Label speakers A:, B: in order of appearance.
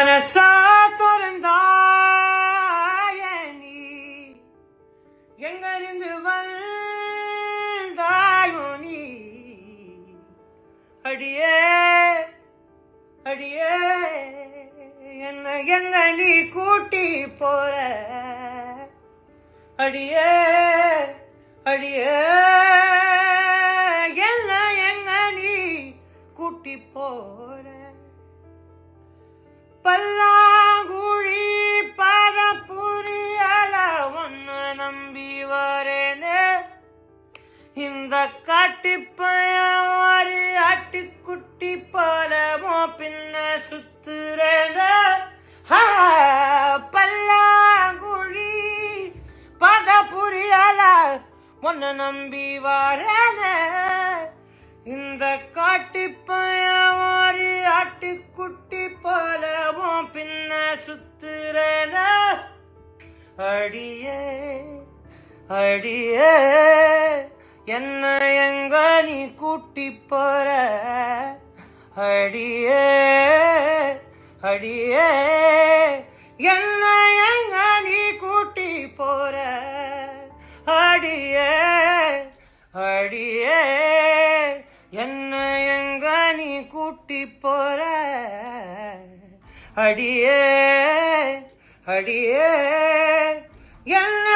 A: மனசா திறந்தாய நீ எங்கிருந்து வந்தாயோ நீ அடியே அடியே என்ன எங்க நீ கூட்டி போற அடியே அடியே என்ன எங்க நீ கூட்டி போற பல்லாங்குழி பாத புரியல ஒன்னு நம்பி வரேனே இந்த காட்டுப்பையன் ஒரு ஆட்டுக்குட்டி போலமோ பின்ன சுத்துறேன பல்லாங்குழி பாத புரியல ஒன்னு நம்பி வரேனே இந்த காட்டுப்பையன் ஒரு ஆட்டுக்குட்டி போலவும் பின்ன சுத்துறேன அடியே அடியே என்ன எங்க நீ கூட்டி போற அடியே அடியே என்ன எங்க நீ கூட்டி போற அடியே அடியே என்ன எங்க நீ கூட்டி போற அடியே அடியே என்ன